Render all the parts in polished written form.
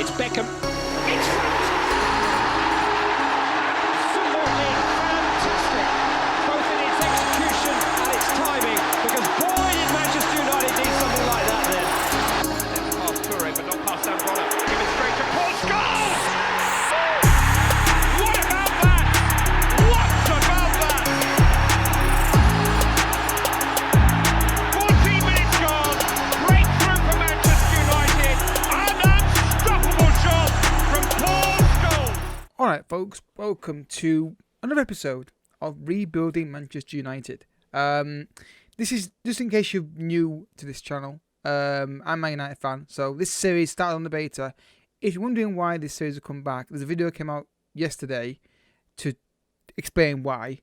It's Beckham. It's front. Absolutely fantastic, both in its execution and its timing. Because boy, did Manchester United need something like that then. That's past Toure, but not past Zambrano. Give it straight to Paul Scholes. What about that? What about that? 14 minutes gone. Breakthrough for Manchester United. An unstoppable shot from Paul Scholes. Alright folks, welcome to another episode of Rebuilding Manchester United. This is just in case you're new to this channel. I'm a Man United fan, so this series started on the beta. If you're wondering why this series will come back, there's a video that came out yesterday to explain why.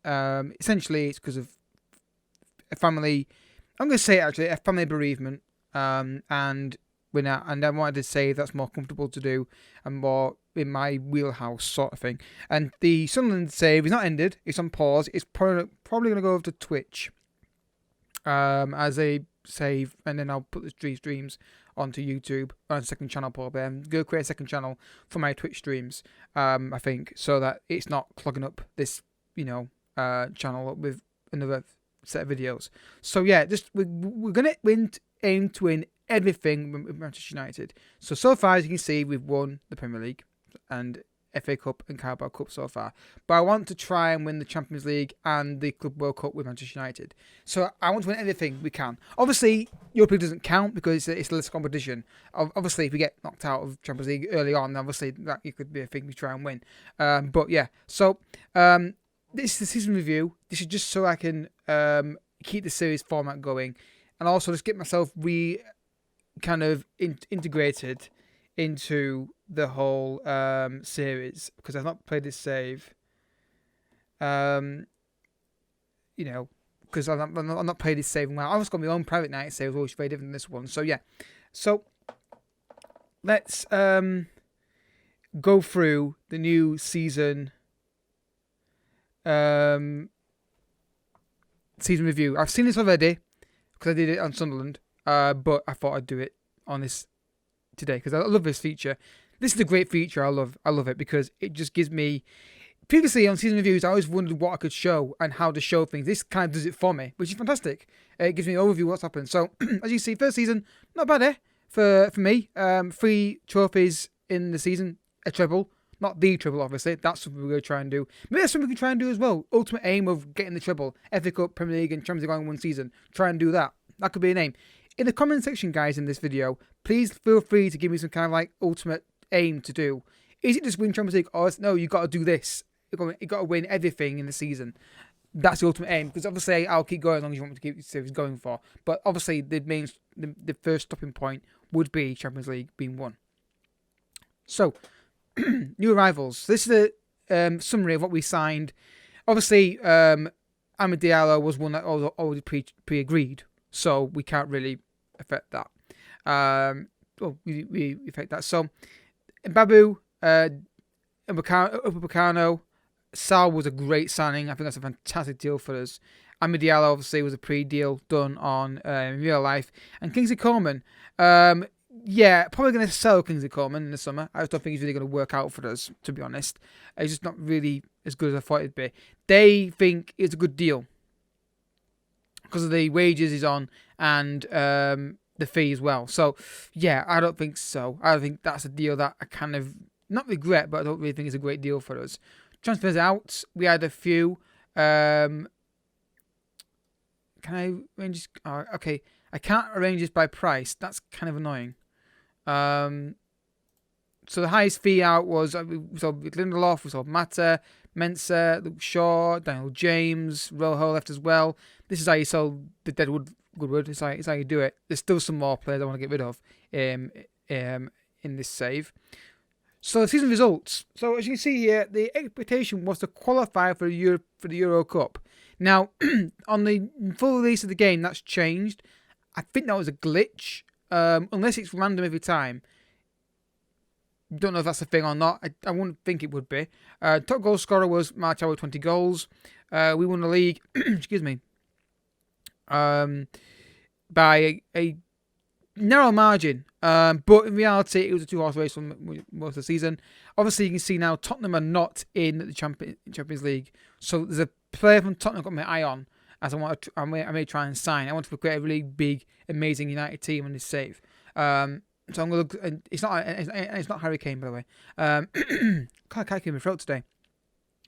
Essentially it's because of a family, I'm going to say it actually, a family bereavement. And I wanted to say that's more comfortable to do and more in my wheelhouse sort of thing. And the Sunderland save is not ended, it's on pause. It's probably going to go over to Twitch as a save, and then I'll put the streams onto YouTube on a second channel probably, and go create a second channel for my Twitch streams, I think, so that it's not clogging up this, channel with another set of videos. So yeah, we're going to aim to win everything with Manchester United. So far, as you can see, we've won the Premier League and FA Cup and Carabao Cup so far. But I want to try and win the Champions League and the Club World Cup with Manchester United. So I want to win everything we can. Obviously, Europa League doesn't count because it's less competition. Obviously, if we get knocked out of Champions League early on, obviously that could be a thing we try and win. But yeah, so this is the season review. This is just so I can keep the series format going, and also just get myself integrated into the whole series, because I've not played this save. Because I've not played this save. Well, I've just got my own private night save, which is very different than this one. So yeah, so let's go through the new season review. I've seen this already because I did it on Sunderland, but I thought I'd do it on this today because I love this feature. This is a great feature. I love it because it just gives me. Previously on season reviews, I always wondered what I could show and how to show things. This kind of does it for me, which is fantastic. It gives me an overview of what's happened. So as you see, first season, not bad, for me. 3 trophies in the season, a treble. Not the treble, obviously. That's something we're going to try and do. Maybe that's something we can try and do as well. Ultimate aim of getting the treble. FA Cup, Premier League and Champions League all in one season. Try and do that. That could be an aim. In the comment section, guys, in this video, please feel free to give me some kind of ultimate aim to do. Is it just win Champions League? Or no, you got to do this. You got to win everything in the season. That's the ultimate aim. Because obviously, I'll keep going as long as you want me to keep the series going for. But obviously, the first stopping point would be Champions League being won. So, new arrivals. This is a summary of what we signed. Obviously, Amad Diallo was one that already pre-agreed, so we can't really affect that. We affect that. So, Babu, Upamecano, Sal was a great signing. I think that's a fantastic deal for us. Amad Diallo obviously was a pre-deal done on in real life, and Kingsley Coman. Yeah, probably going to sell Kingsley Coman in the summer. I just don't think he's really going to work out for us, to be honest. He's just not really as good as I thought it'd be. They think it's a good deal because of the wages he's on and the fee as well. So, yeah, I don't think so. I think that's a deal that I kind of, not regret, but I don't really think it's a great deal for us. Transfers out, we had a few. Can I arrange this? Oh, okay, I can't arrange this by price. That's kind of annoying. So the highest fee out was we saw Lindelof, we saw Mata, Mensah, Luke Shaw, Daniel James, Rojo left as well. This is how you sell the Deadwood Goodwood. It's how you do it. There's still some more players I want to get rid of in this save. So the season results. So as you can see here, the expectation was to qualify for the Euro Cup. Now, on the full release of the game, that's changed. I think that was a glitch. Unless it's random every time. Don't know if that's a thing or not. I wouldn't think it would be. Top goal scorer was Martial with 20 goals. We won the league, excuse me, by a narrow margin. But in reality, it was a 2-horse race for most of the season. Obviously, you can see now Tottenham are not in the Champions League. So there's a player from Tottenham I've got my eye on, as I may try and sign. I want to create a really big, amazing United team on this save. So I'm gonna look. And it's not Harry Kane, by the way. Can't keep my throat today.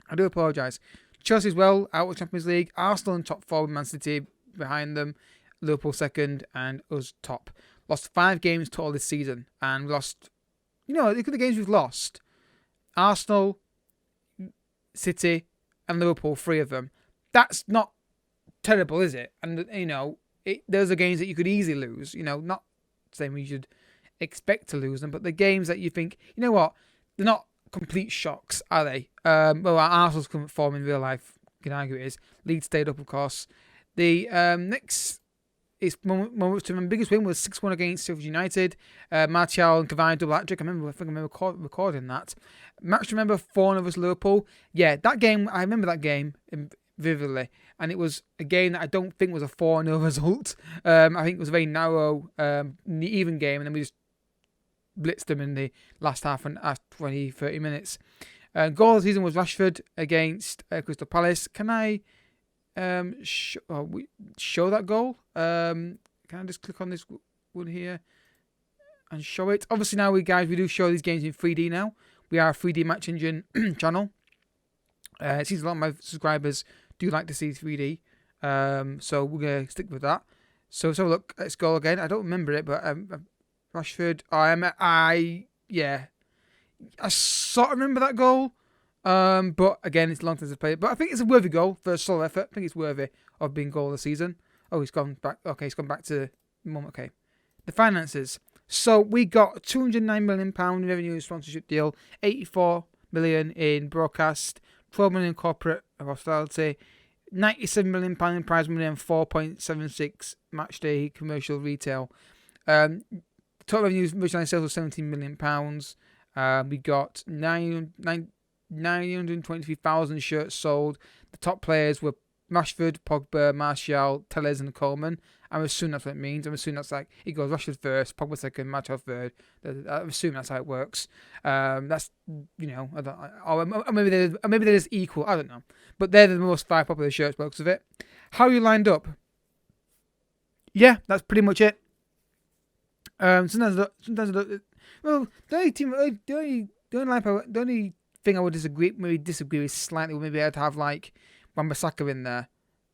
I do apologise. Chelsea as well out of the Champions League. Arsenal in top 4 with Man City behind them. Liverpool second and us top. Lost 5 games total this season, and we lost. Look at the games we've lost. Arsenal, City, and Liverpool, 3 of them. That's not terrible, is it? And those are games that you could easily lose. Not saying we should expect to lose them, but the games that you think, they're not complete shocks, are they? Well, Arsenal's come form in real life, you can argue it is. Leeds stayed up, of course. The next is moments to remember. Biggest win was 6-1 against Sheffield United. Martial and Cavani double hat-trick. I remember recording that. Match to remember 4-0 versus Liverpool. Yeah, that game, I remember that game vividly. And it was a game that I don't think was a 4-0 result. I think it was a very narrow, even game, and then we just blitzed them in the last half and 20-30 minutes. Goal of the season was Rashford against Crystal Palace. Can I show that goal? Can I just click on this one here and show it? Obviously now we do show these games in 3D now. We are a 3D Match Engine channel. It seems a lot of my subscribers do like to see 3D. So we're going to stick with that. So look, let's go again. I don't remember it, but Rashford. I sort of remember that goal. But again, it's a long time to play. But I think it's a worthy goal for a solo effort. I think it's worthy of being goal of the season. Oh, he's gone back. Okay, he's gone back to the moment. Okay, the finances. So we got £209 million in revenue sponsorship deal, 84 million in broadcast, 12 million corporate hospitality, 97 million pound in prize money, and 4.76 match day commercial retail. Total revenue merchandise sales was £17 million. We got 923,000 shirts sold. The top players were Rashford, Pogba, Martial, Telles, and Coleman. I'm assuming that's what it means. I'm assuming that's like it goes Rashford first, Pogba second, Martial third. I'm assuming that's how it works. That's maybe they're just equal. I don't know, but they're the most 5 popular shirts by the looks of it. How are you lined up? Yeah, that's pretty much it. Sometimes I don't. Well, the only thing I would disagree with slightly, maybe I'd have like Wan-Bissaka in there,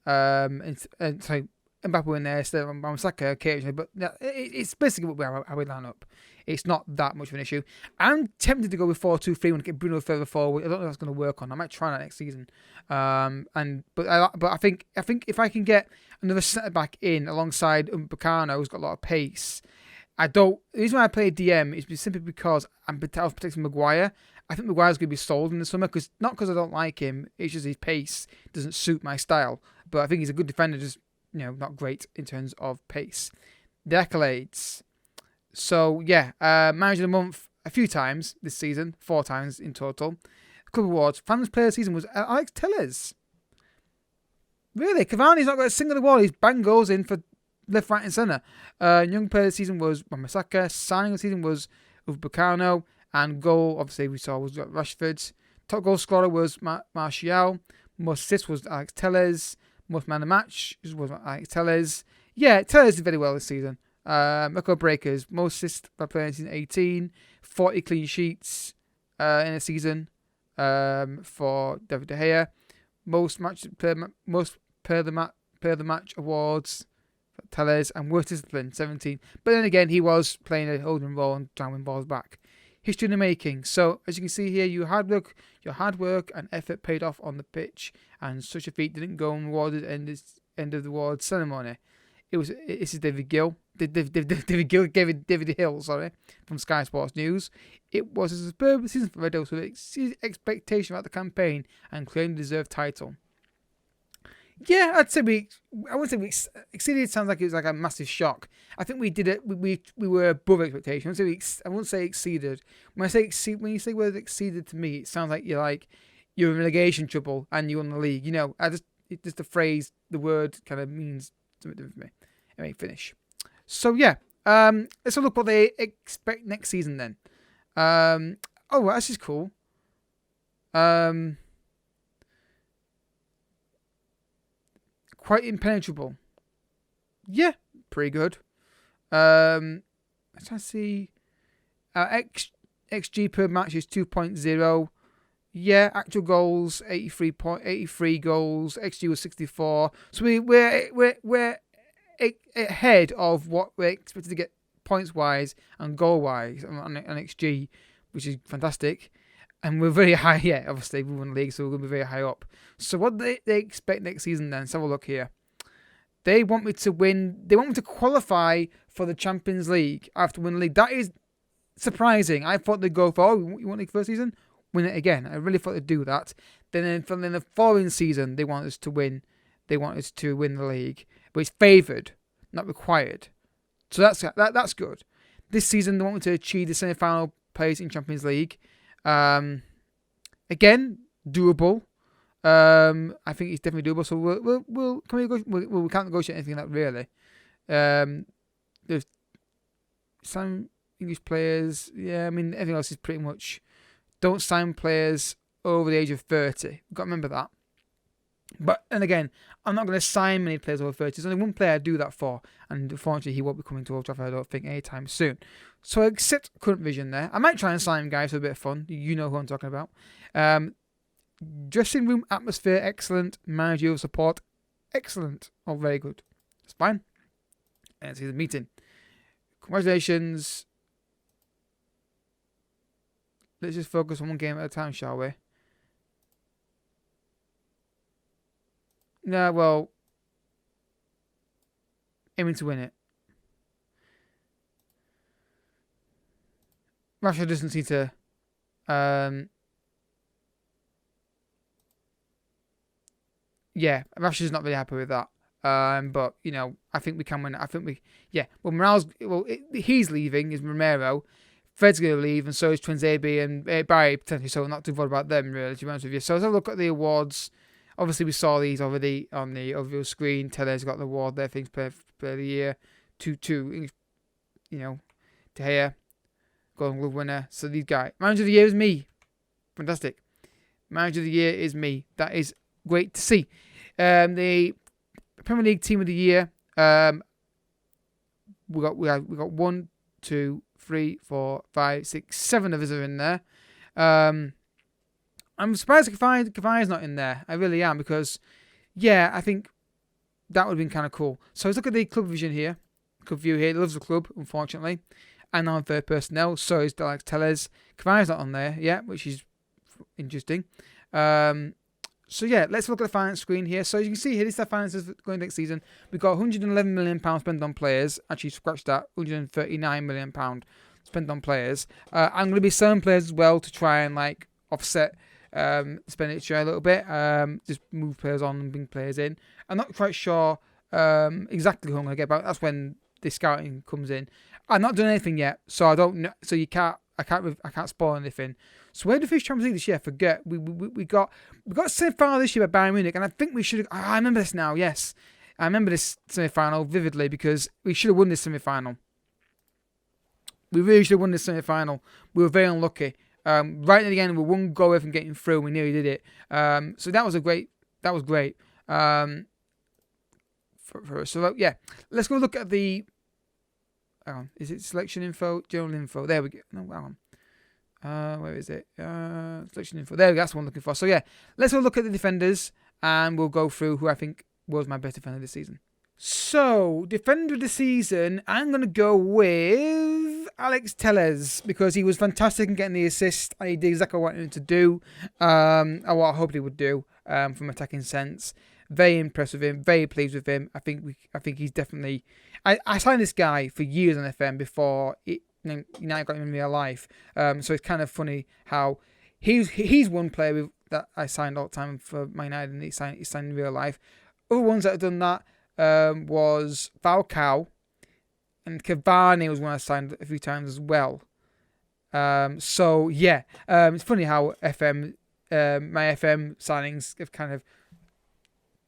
and so Mbappe in there instead of Wan-Bissaka occasionally. But it's basically how we line up. It's not that much of an issue. I'm tempted to go with 4-2-3 and get Bruno further forward. I don't know if that's going to work on. I might try that next season. But I think if I can get another centre back in alongside Bacano, who's got a lot of pace. The reason why I play DM is simply because I was protecting Maguire. I think Maguire's going to be sold in the summer, not because I don't like him, it's just his pace doesn't suit my style. But I think he's a good defender, just not great in terms of pace. The accolades. So yeah, Manager of the Month a few times this season, 4 times in total. A couple of awards. Fans Player of the Season was Alex Telles. Really, Cavani's not got a single award. He's bang goals in for left, right, and centre. Young Player of the Season was Wan-Bissaka. Signing of the Season was Bacano. And goal, obviously, we saw was Rashford. Top goal scorer was Martial. Most assists was Alex Telles. Most man of the match was Alex Telles. Yeah, Telles did very well this season. Record breakers. Most assists by player in season 18. 40 clean sheets in a season for David De Gea. Most per the match awards for Telles. And worst discipline, 17. But then again, he was playing a holding role and trying to win balls back. History in the making. So as you can see here, your hard work and effort paid off on the pitch, and such a feat didn't go unrewarded end of the award ceremony. This is David Gill. David Hill, from Sky Sports News. It was a superb season for Red Devils with exceeded expectation about the campaign and claimed the deserved title. Yeah, I'd say I wouldn't say we exceeded. Sounds like it was like a massive shock. I think we did it. We were above expectation. I wouldn't say exceeded. When you say word exceeded to me, it sounds like you're in relegation trouble and you won the league. Just the phrase, the word kind of means something different for me. Anyway, finish. So yeah, Let's have a look what they expect next season then. Oh, that's just cool. Quite impenetrable. Yeah, pretty good. I'm trying to see. XG per match is 2.0. Yeah, actual goals 83 goals. XG was 64. So we're ahead of what we're expected to get points wise and goal wise on XG, which is fantastic. And we're very high. Yeah, obviously we won the league, so we're going to be very high up. So what they expect next season then? Let's have a look here. They want me to win. They want me to qualify for the Champions League after winning the league. That is surprising. I thought they'd go for, you want league first season? Win it again. I really thought they'd do that. Then the following season, they want us to win. They want us to win the league. But it's favoured, not required. So that's good. This season, they want me to achieve the semi-final place in Champions League. Again, doable. I think it's definitely doable. So we can't negotiate anything like that really. There's some English players. Yeah, I mean everything else is pretty much don't sign players over the age of 30. You've got to remember that. But and again, I'm not going to sign many players over 30. There's only one player I do that for, and unfortunately he won't be coming to Old Trafford, I don't think, anytime soon. So I accept current vision there. I might try and sign guys for a bit of fun. You know who I'm talking about. Dressing room atmosphere, excellent. Managerial support, excellent. Oh, very good. That's fine. And see the meeting. Congratulations. Let's just focus on one game at a time, shall we? No, well, aiming to win it. Russia doesn't seem to. Yeah, Russia's not really happy with that. But you know, I think we can win it. I think we. Yeah. Well, he's leaving. Is Romero? Fred's going to leave, and so is Twinzaby and Barry potentially. So not too worried about them really. To be honest with you. So let's have a look at the awards. Obviously, we saw these already on the overview screen. Tele's got the award there. Things player of the year. 2-2. You know, De Gea, Golden Glove winner. So these guys. Manager of the year is me. Fantastic. Manager of the year is me. That is great to see. The Premier League Team of the Year. We got 1, 2, 3, 4, 5, 6, 7 of us are in there. I'm surprised Kavai's not in there. I really am because, yeah, I think that would have been kind of cool. So let's look at the club vision here. Club view here. He loves the club, unfortunately. And on third personnel, so is Alex Tellez. Kavai's not on there yet, which is interesting. So yeah, let's look at the finance screen here. So as you can see here, this is the finances going next season. We've got £111 million spent on players. Actually, scratch that. £139 million spent on players. I'm going to be selling players as well to try and like offset expenditure a little bit. Just move players on and bring players in. I'm not quite sure exactly who I'm going to get back. That's when the scouting comes in. I've not done anything yet, so I don't know. So I can't spoil anything. So where did we finish Champions League this year? I forget. We got semi-final this year by Bayern Munich, and I think we should have. I remember this now. Yes, I remember this semi-final vividly because we should have won this semi-final. We really should have won this semi-final. We were very unlucky. Right at the end, we were one goal away from getting through. We nearly did it. So that was great. So yeah, let's go look at the. Hang on. Is it selection info? General info. There we go. No, hang on. Where is it? Selection info. There we go. That's what I'm looking for. So yeah, let's go look at the defenders and we'll go through who I think was my best defender this season. So, defender of the season, I'm going to go with Alex Tellez because he was fantastic in getting the assist and he did exactly what I wanted him to do, or what I hoped he would do from attacking sense. Very impressed with him, very pleased with him. I think he's definitely. I signed this guy for years on FM before United got him in real life. So it's kind of funny how he's one player that I signed all the time for Man United and he signed in real life. Other ones that have done that was Falcao and Cavani was one I signed a few times as well. So yeah, it's funny how my FM signings have kind of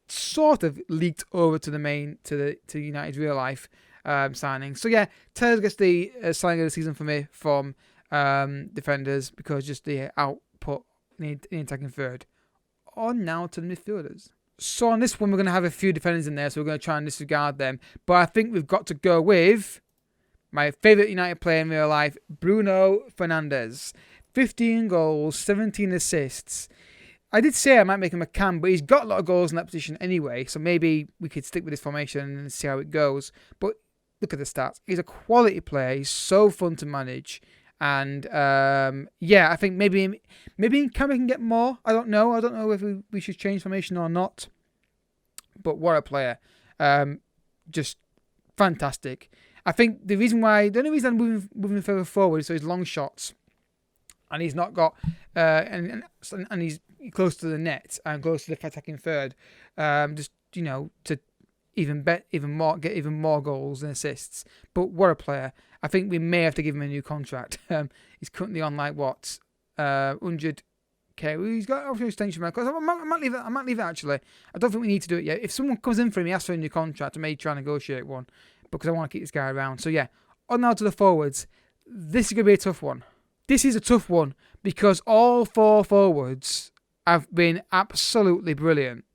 sort of leaked over to United's real life. signing. So yeah, Tellers gets the signing of the season for me from defenders because just the output in attacking third. On now to the midfielders. So on this one, we're going to have a few defenders in there, so we're going to try and disregard them. But I think we've got to go with my favourite United player in real life, Bruno Fernandes. 15 goals, 17 assists. I did say I might make him a cam, but he's got a lot of goals in that position anyway, so maybe we could stick with this formation and see how it goes. But look at the stats. He's a quality player. He's so fun to manage. And I think maybe in Cam we can get more. I don't know. I don't know if we should change formation or not. But what a player. Just fantastic. I think the only reason I'm moving further forward is so his long shots. And he's not got, and he's close to the net and close to the attacking third. To get even more goals and assists. But what a player! I think we may have to give him a new contract. He's currently on 100k. He's got optional extension. I might leave it. I might leave it actually. I don't think we need to do it yet. If someone comes in for him, he asks for a new contract. I may try and negotiate one because I want to keep this guy around. So yeah, on now to the forwards. This is going to be a tough one. This is a tough one because all 4 forwards have been absolutely brilliant.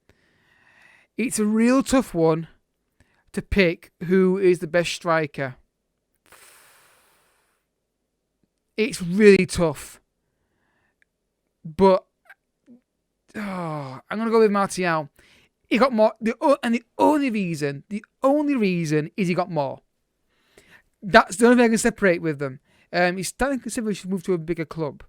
It's a real tough one to pick who is the best striker. It's really tough. But I'm going to go with Martial. He got more. The only reason is he got more. That's the only thing I can separate with them. He's starting to consider he should move to a bigger club.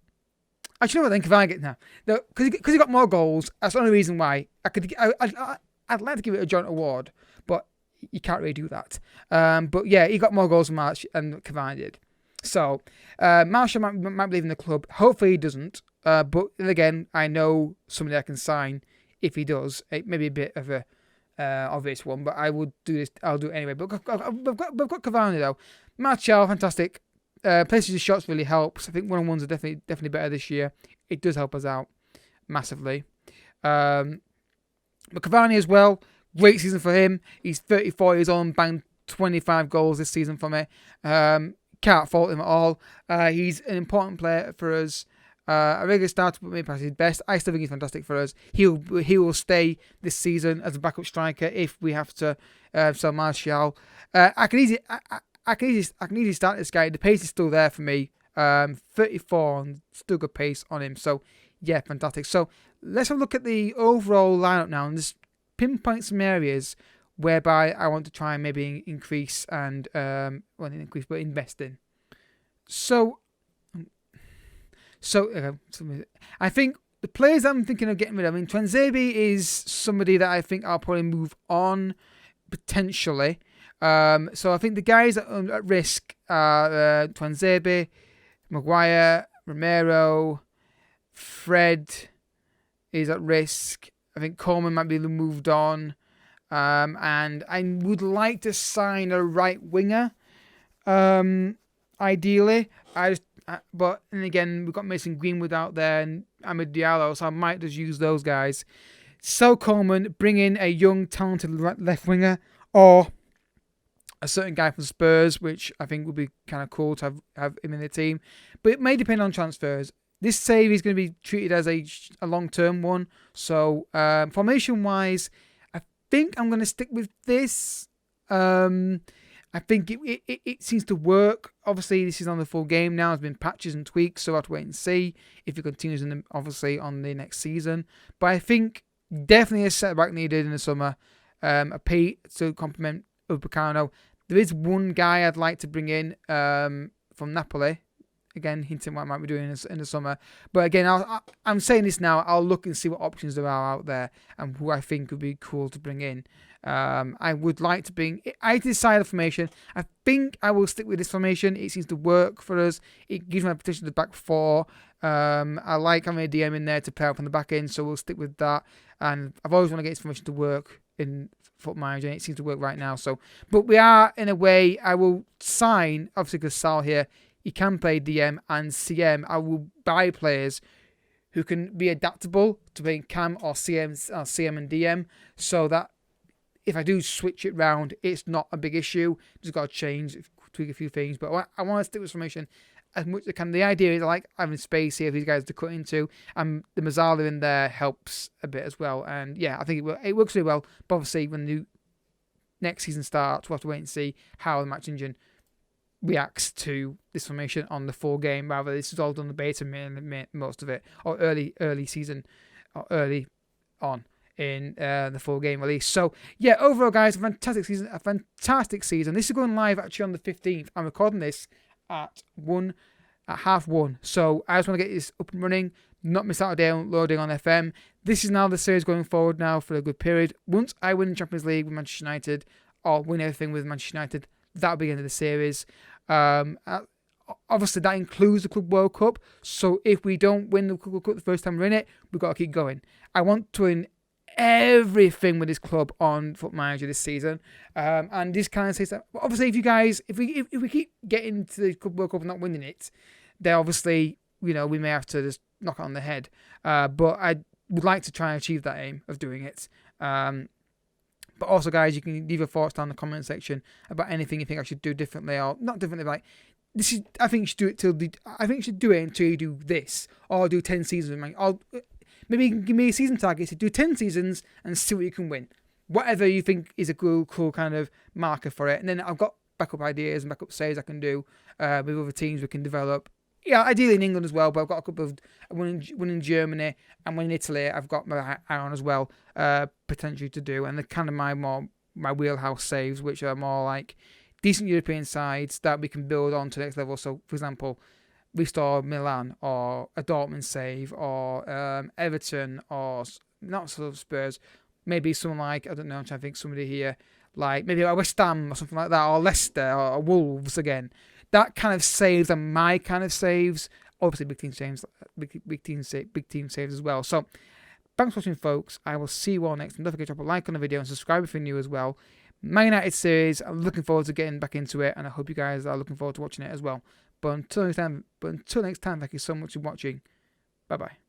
Actually, you know what? Then can I get now? Because he got more goals. That's the only reason why I'd like to give it a joint award, but you can't really do that. But yeah, he got more goals than March and Cavani did. So Martial might be leaving the club. Hopefully he doesn't. But again, I know somebody I can sign if he does. It may be a bit of a obvious one, but I would do this. I'll do it anyway. But we've got Cavani though. Martial, fantastic. Places his shots really helps. I think 1-on-1s are definitely better this year. It does help us out massively. But Cavani as well, great season for him. He's 34 years old and banged 25 goals this season for me. Can't fault him at all. He's an important player for us. A regular starter, but maybe past his best. I still think he's fantastic for us. He will stay this season as a backup striker if we have to sell Martial. I can easily start this guy. The pace is still there for me. 34 and still good pace on him. So yeah, fantastic. So let's have a look at the overall lineup now and just pinpoint some areas whereby I want to try and maybe increase and invest in. So I think the players I'm thinking of getting rid of. I mean, Tuanzebe is somebody that I think I'll probably move on potentially. So I think the guys that are at risk are Tuanzebe, Maguire, Romero, Fred is at risk. I think Coleman might be moved on. And I would like to sign a right winger, ideally. But then again, we've got Mason Greenwood out there and Amad Diallo, so I might just use those guys. Sell Coleman, bring in a young, talented left winger, or a certain guy from Spurs, which I think would be kind of cool to have him in the team. But it may depend on transfers. This save is going to be treated as a long-term one. So formation-wise, I think I'm going to stick with this. I think it seems to work. Obviously, this is on the full game now. There's been patches and tweaks, so I'll have to wait and see if it continues obviously on the next season. But I think definitely a setback needed in the summer. A Pete to complement Upamecano. There is one guy I'd like to bring in from Napoli. Again, hinting what I might be doing in the summer. But again, I'm saying this now. I'll look and see what options there are out there and who I think would be cool to bring in. I would like to bring... I decided the formation. I think I will stick with this formation. It seems to work for us. It gives my potential to back four. I like having a DM in there to play out from the back end, so we'll stick with that. And I've always wanted to get this formation to work in Foot Manager, and it seems to work right now. So, but we are, in a way, I will sign, obviously because Sal here, he can play DM and CM. I will buy players who can be adaptable to playing Cam or CM and DM, so that if I do switch it round, it's not a big issue. Just got to tweak a few things. But I want to stick with formation as much as I can. The idea is I like having space here for these guys to cut into, and the Mazzala in there helps a bit as well. And yeah, I think it works really well. But obviously, when the next season starts, we'll have to wait and see how the match engine reacts to this formation on the full game. Rather, this is all done the beta, most of it, or early season, or early on in the full game release. So yeah, overall, guys, a fantastic season. This is going live actually on the 15th. I'm recording this at 1:30. So I just want to get this up and running, not miss out on downloading on FM. This is now the series going forward now for a good period. Once I win the Champions League with Manchester United, or win everything with Manchester United, that'll be the end of the series. Obviously, that includes the Club World Cup. So if we don't win the Club World Cup the first time we're in it, we've got to keep going. I want to win everything with this club on Foot Manager this season, and this kind of says that. Obviously, if we keep getting to the Club World Cup and not winning it, then obviously we may have to just knock it on the head. But I would like to try and achieve that aim of doing it. But also, guys, you can leave your thoughts down in the comment section about anything you think I should do differently, or not differently. Like this is, I think you should do it you should do it until you do this, or do 10 seasons. Maybe you can give me a season target to do 10 seasons and see what you can win. Whatever you think is a cool kind of marker for it. And then I've got backup ideas and backup saves I can do with other teams we can develop. Yeah, ideally in England as well, but I've got a couple of one in Germany and one in Italy. I've got my eye on as well, potentially to do. And they're kind of my wheelhouse saves, which are more like decent European sides that we can build on to the next level. So, for example, restore Milan, or a Dortmund save, or Everton, or not sort of Spurs. Maybe someone like, I don't know, I'm trying to think somebody here, like maybe a West Ham or something like that, or Leicester, or Wolves again. That kind of saves are my kind of saves. Obviously, big team saves as well. So, thanks for watching, folks. I will see you all next time. Don't forget to drop a like on the video and subscribe if you're new as well. Man United series, I'm looking forward to getting back into it, and I hope you guys are looking forward to watching it as well. But until next time, thank you so much for watching. Bye-bye.